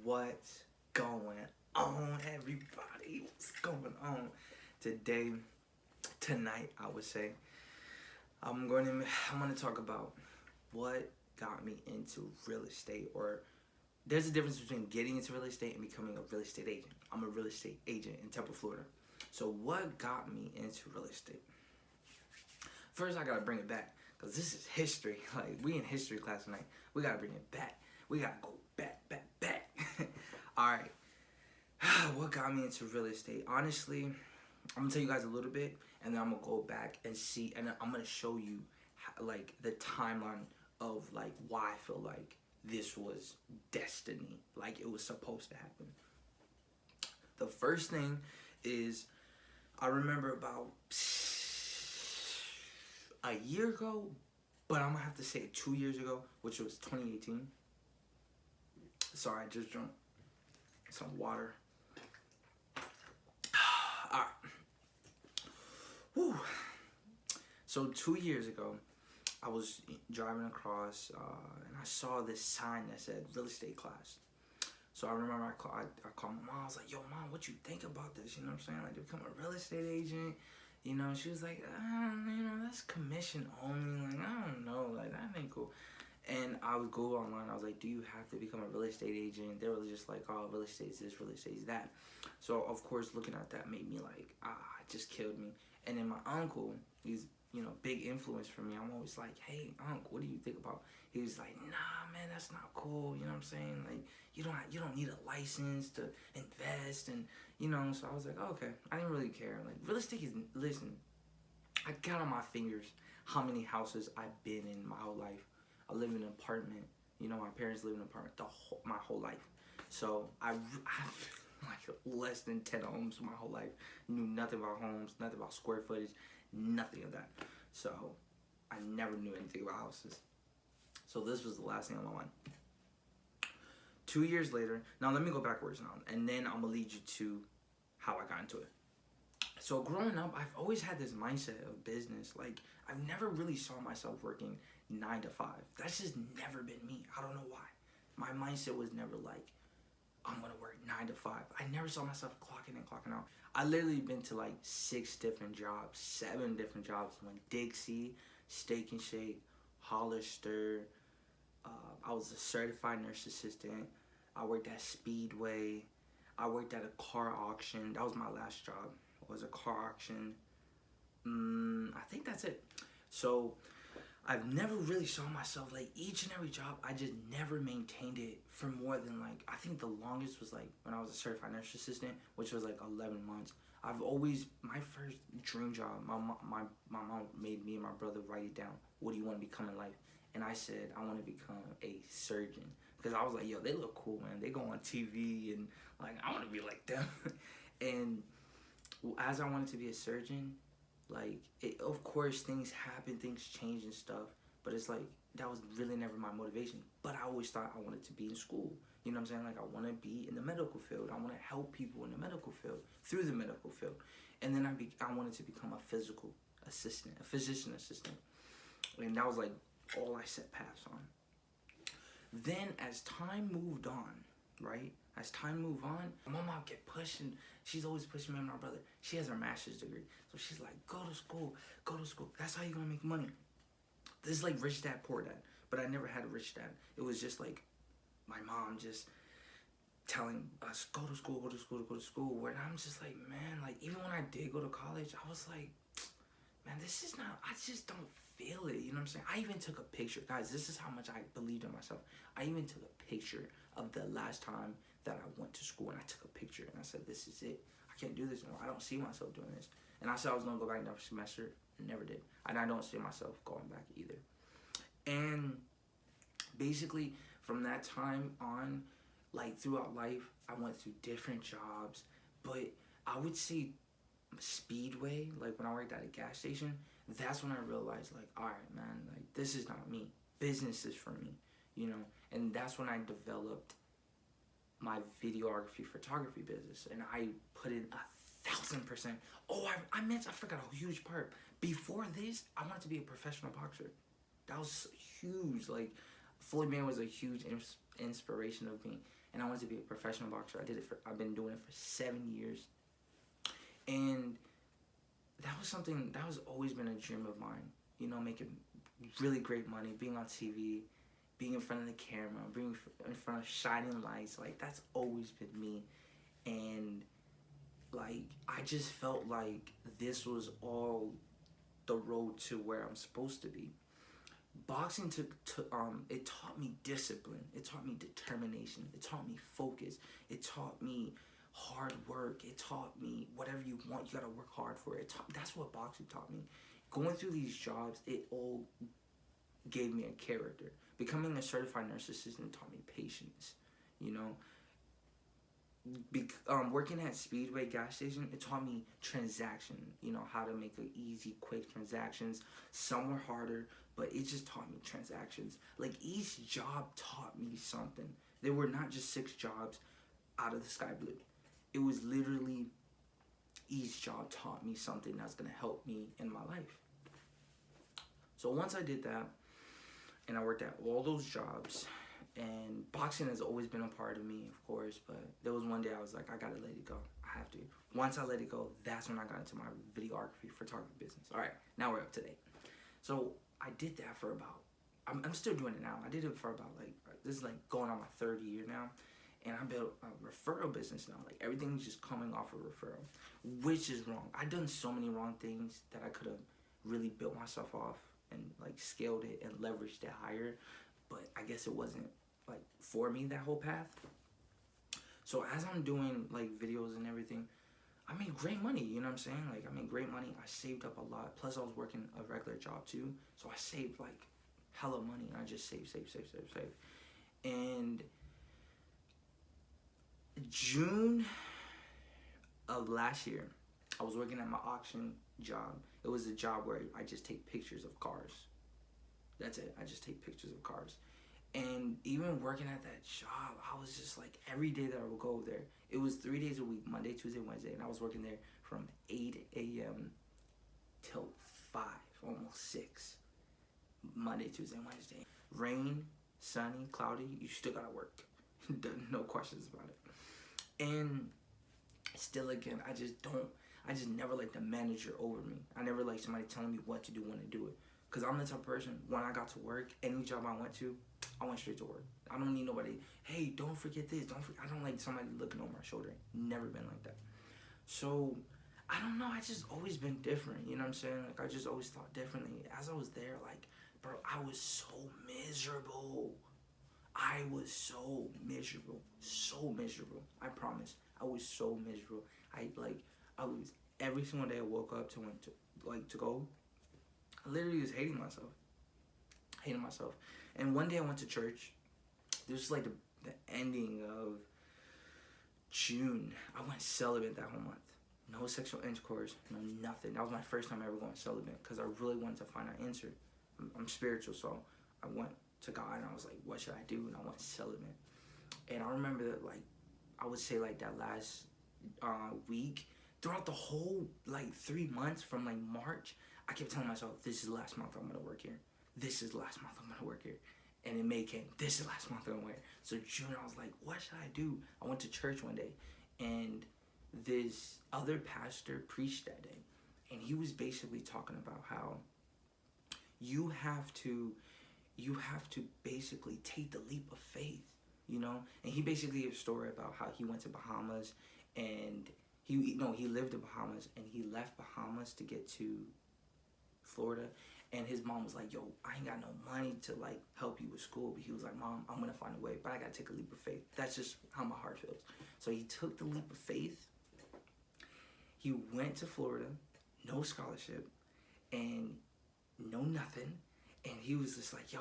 What's going on, everybody? What's going on? Tonight, I would say, I'm going to talk about what got me into real estate. Or there's a difference between getting into real estate and becoming a real estate agent. I'm a real estate agent in Tampa, Florida. So what got me into real estate? First, I gotta bring it back because this is history. Like, we in history class tonight. We gotta bring it back. We gotta go back. All right. What got me into real estate? Honestly, I'm gonna tell you guys a little bit, and then I'm gonna go back and see, and then I'm gonna show you like the timeline of like why I feel like this was destiny, like it was supposed to happen. The first thing is, I remember about a year ago, but I'm gonna have to say 2 years ago, which was 2018. Sorry, I just drank some water. Alright. Whew. So 2 years ago, I was driving across and I saw this sign that said real estate class. So I remember I called my mom. I was like, yo, Mom, what you think about this? You know what I'm saying? Like, to become a real estate agent. You know, she was like, that's commission only. Like, I don't know. Like, that ain't cool. And I would go online. I was like, do you have to become a real estate agent? They were just like, oh, real estate is this, real estate is that. So, of course, looking at that made me like, it just killed me. And then my uncle, he's, big influence for me. I'm always like, hey, Uncle, what do you think about? He was like, nah, man, that's not cool. You know what I'm saying? Like, you don't need a license to invest. And, so I was like, okay. I didn't really care. Like, real estate is, listen, I count on my fingers how many houses I've been in my whole life. I live in an apartment. My parents live in an apartment my whole life. So I've like less than 10 homes my whole life. Knew nothing about homes, nothing about square footage, nothing of that. So I never knew anything about houses. So this was the last thing on my mind. 2 years later, now let me go backwards now, and then I'm gonna lead you to how I got into it. So growing up, I've always had this mindset of business. Like, I've never really saw myself working 9 to 5. That's just never been me. I don't know why. My mindset was never like, I'm gonna work 9 to 5. I never saw myself clocking in, clocking out. I literally been to like 6 different jobs, 7 different jobs. Went Dixie, Steak and Shake, Hollister. I was a certified nurse assistant. I worked at Speedway. I worked at a car auction. That was my last job. It was a car auction. I think that's it. So I've never really saw myself, like, each and every job, I just never maintained it for more than, like, I think the longest was, like, when I was a certified nurse assistant, which was, like, 11 months. I've always, my first dream job, my mom made me and my brother write it down. What do you want to become in life? And I said, I want to become a surgeon. Because I was like, yo, they look cool, man. They go on TV, and, like, I want to be like them. And as I wanted to be a surgeon, like, of course, things happen, things change and stuff, but it's like, that was really never my motivation. But I always thought I wanted to be in school. You know what I'm saying? Like, I want to be in the medical field. I want to help people in the medical field, through the medical field. And then I wanted to become a physician assistant. And that was, like, all I set paths on. Then, as time moved on, right? As time moved on, my mom kept pushing. She's always pushing me and my brother. She has her master's degree. So she's like, go to school. That's how you're going to make money. This is like rich dad, poor dad. But I never had a rich dad. It was just like my mom just telling us, go to school. And I'm just like, man, like, even when I did go to college, I was like, man, this is not, I just don't feel it. You know what I'm saying? I even took a picture. Guys, this is how much I believed in myself. I even took a picture of the last time that I went to school, and I took a picture, and I said, this is it. I can't do this anymore. I don't see myself doing this. And I said I was going to go back next semester. Never did. And I don't see myself going back either. And basically, from that time on, like, throughout life, I went through different jobs. But I would say Speedway, like, when I worked at a gas station, that's when I realized, like, all right, man, like, this is not me. Business is for me, And that's when I developed my videography, photography business, and I put in 1,000%. Oh, I forgot a huge part. Before this, I wanted to be a professional boxer. That was huge. Like, Floyd Mayweather was a huge inspiration of me. and I wanted to be a professional boxer. I've been doing it for 7 years, and that was always been a dream of mine. You know, making really great money, being on TV, being in front of the camera, being in front of shining lights. Like, that's always been me. And like, I just felt like this was all the road to where I'm supposed to be. Boxing it taught me discipline. It taught me determination. It taught me focus. It taught me hard work. It taught me whatever you want, you gotta work hard for it. That's what boxing taught me. Going through these jobs, it all gave me a character. Becoming a certified nurse assistant taught me patience. You know, working at Speedway gas station, it taught me transaction. You know, how to make easy, quick transactions. Some were harder, but it just taught me transactions. Like, each job taught me something. There were not just 6 jobs out of the sky blue. It was literally, each job taught me something that's gonna help me in my life. So once I did that, and I worked at all those jobs, and boxing has always been a part of me, of course, but there was one day I was like, I gotta let it go. I have to. Once I let it go, that's when I got into my videography, photography business. All right, now we're up to date. So I did that for about, I'm still doing it now. I did it for about, like, this is like going on my 3rd year now. And I built a referral business now. Like, everything's just coming off of referral, which is wrong. I've done so many wrong things that I could have really built myself off and, like, scaled it and leveraged it higher. But I guess it wasn't, like, for me, that whole path. So as I'm doing, like, videos and everything, I made great money, you know what I'm saying? Like, I made great money. I saved up a lot. Plus, I was working a regular job, too. So I saved, like, hella money. And I just saved. And June of last year, I was working at my auction job. It was a job where I just take pictures of cars. That's it. I just take pictures of cars. And even working at that job, I was just like, every day that I would go there, it was 3 days a week, Monday, Tuesday, Wednesday, and I was working there from 8 a.m. till 5, almost 6. Monday, Tuesday, Wednesday. Rain, sunny, cloudy, you still gotta work. No questions about it. And still, again, I just never like the manager over me. I never like somebody telling me what to do, when to do it. Because I'm the type of person, when I got to work, any job I went to, I went straight to work. I don't need nobody, hey, don't forget this, I don't like somebody looking over my shoulder. Never been like that. So, I don't know, I just always been different, you know what I'm saying? Like, I just always thought differently. As I was there, like, bro, I was so miserable. I was so miserable, I promise. I was so miserable. I was, every single day I woke up to go, I literally was hating myself. And one day I went to church. This was like the ending of June. I went celibate that whole month. No sexual intercourse, no nothing. That was my first time ever going celibate, because I really wanted to find an answer. I'm spiritual, so I went to God and I was like, what should I do? And I went celibate. And I remember that, like, I would say, like, that last week, throughout the whole, like, 3 months from, like, March, I kept telling myself, this is the last month I'm gonna work here. This is the last month I'm gonna work here. And in May came, this is the last month I'm gonna work here. So June, I was like, what should I do? I went to church one day, and this other pastor preached that day. And he was basically talking about how you have to basically take the leap of faith, you know? And he basically gave a story about how he went to Bahamas, and he lived in Bahamas, and he left Bahamas to get to Florida, and his mom was like, yo, I ain't got no money to, like, help you with school. But he was like, Mom, I'm gonna find a way, but I gotta take a leap of faith. That's just how my heart feels. So he took the leap of faith. He went to Florida, no scholarship, and no nothing. And he was just like, yo,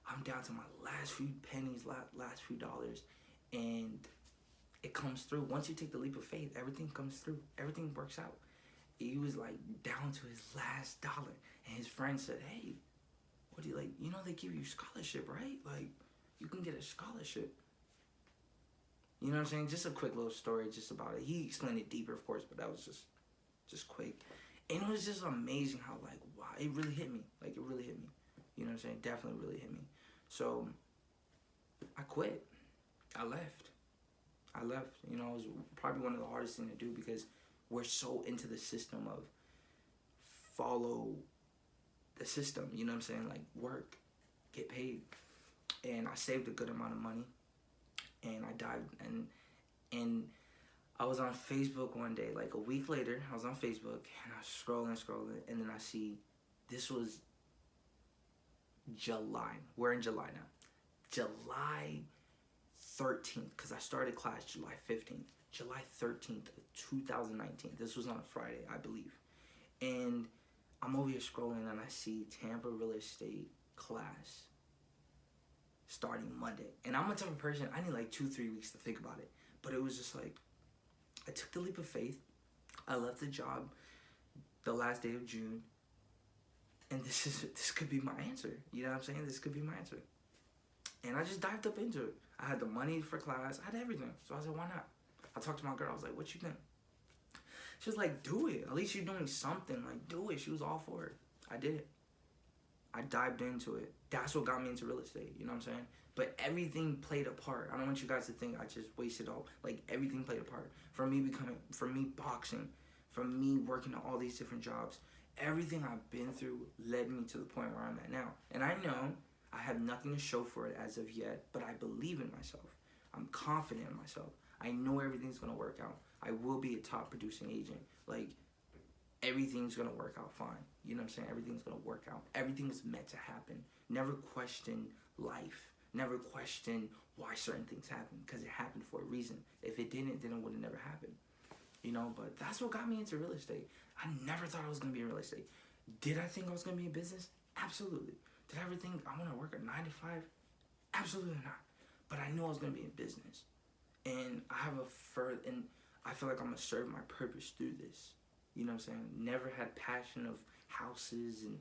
I'm down to my last few pennies, last few dollars. And it comes through. Once you take the leap of faith, everything comes through. Everything works out. He was, like, down to his last dollar. And his friend said, hey, what do you, like, you know they give you scholarship, right? Like, you can get a scholarship. You know what I'm saying? Just a quick little story just about it. He explained it deeper, of course, but that was just quick. And it was just amazing how, like, wow, it really hit me. Like, it really hit me. You know what I'm saying? Definitely really hit me. So, I quit. I left. I left. You know, it was probably one of the hardest things to do because we're so into the system of follow the system. You know what I'm saying? Like work, get paid. And I saved a good amount of money, and I dived and I was on Facebook one day, like a week later. I was on Facebook and I was scrolling, and then I see this was July. We're in July now. July 13th, because I started class July 15th. July 13th of 2019. This was on a Friday, I believe. And I'm over here scrolling and I see Tampa real estate class starting Monday. And I'm a type of person, I need like 2-3 weeks to think about it. But it was just like, I took the leap of faith. I left the job the last day of June. And this could be my answer. You know what I'm saying? This could be my answer. And I just dived up into it. I had the money for class. I had everything. So I said, why not? I talked to my girl. I was like, what you think? She was like, do it. At least you're doing something. Like, do it. She was all for it. I did it. I dived into it. That's what got me into real estate. You know what I'm saying? But everything played a part. I don't want you guys to think I just wasted all. Like, everything played a part. From me boxing, from me working all these different jobs. Everything I've been through led me to the point where I'm at now. And I know I have nothing to show for it as of yet, but I believe in myself. I'm confident in myself. I know everything's going to work out. I will be a top producing agent. Like, everything's going to work out fine. You know what I'm saying? Everything's going to work out. Everything's meant to happen. Never question life. Never question why certain things happen, because it happened for a reason. If it didn't, then it would have never happened. You know, but that's what got me into real estate. I never thought I was going to be in real estate. Did I think I was going to be in business? Absolutely. Did I ever think I want to work a 9 to 5? Absolutely not. But I knew I was going to be in business. And I feel like I'm going to serve my purpose through this. You know what I'm saying? Never had passion of houses and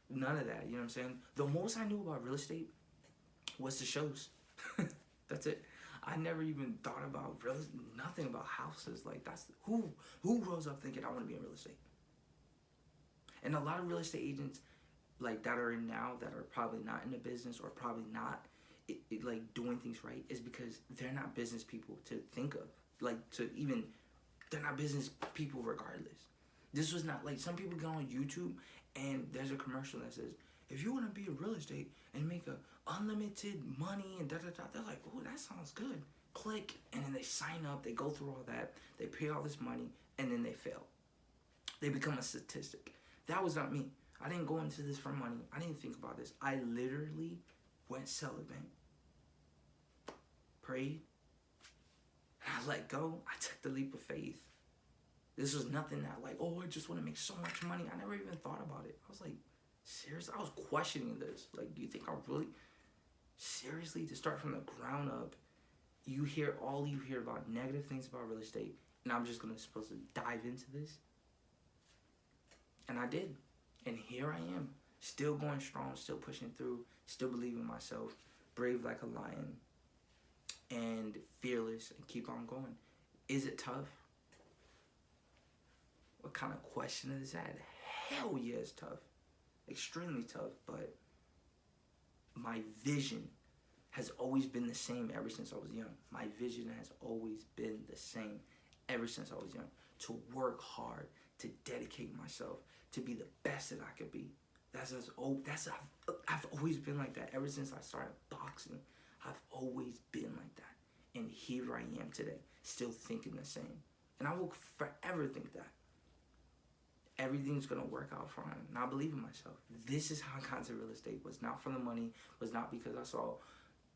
none of that. You know what I'm saying? The most I knew about real estate was the shows. That's it. I never even thought about nothing about houses. Like, that's who grows up thinking I want to be in real estate. And a lot of real estate agents like that are in now that are probably not in the business or probably not like doing things right is because they're not business people to think of. Like, they're not business people regardless. This was not like, some people go on YouTube and there's a commercial that says, if you want to be in real estate and make a unlimited money and da-da-da, they're like, oh, that sounds good. Click, and then they sign up, they go through all that, they pay all this money, and then they fail. They become a statistic. That was not me. I didn't go into this for money. I didn't think about this. I literally went celibate, prayed, and I let go. I took the leap of faith. This was nothing that like, oh, I just want to make so much money. I never even thought about it. I was like, seriously? I was questioning this. Like, you think I really, seriously, to start from the ground up, you hear about negative things about real estate, and I'm just supposed to dive into this? And I did. And here I am, still going strong, still pushing through, still believing in myself, brave like a lion, and fearless, and keep on going. Is it tough? What kind of question is that? Hell yeah, it's tough. Extremely tough, but my vision has always been the same ever since I was young. My vision has always been the same ever since I was young. To work hard, to dedicate myself, to be the best that I could be. I've always been like that. Ever since I started boxing, I've always been like that. And here I am today, still thinking the same. And I will forever think that. Everything's gonna work out fine. And I believe in myself. This is how I got into real estate. Was not for the money. Was not because I saw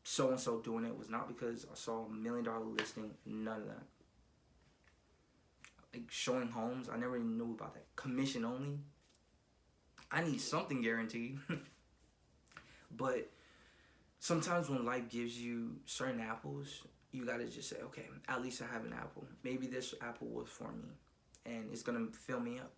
so-and-so doing it. Was not because I saw $1 million listing. None of that. Like showing homes, I never even knew about that. Commission only. I need something guaranteed. But sometimes when life gives you certain apples, you gotta just say, okay, at least I have an apple. Maybe this apple was for me, and it's gonna fill me up.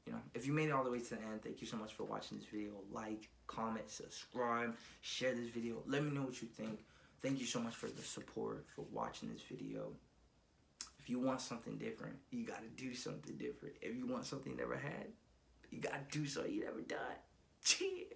You know, if you made it all the way to the end, thank you so much for watching this video. Like, comment, subscribe, share this video. Let me know what you think. Thank you so much for the support, for watching this video. If you want something different, you gotta do something different. If you want something you never had, you gotta do something you never done. Cheers.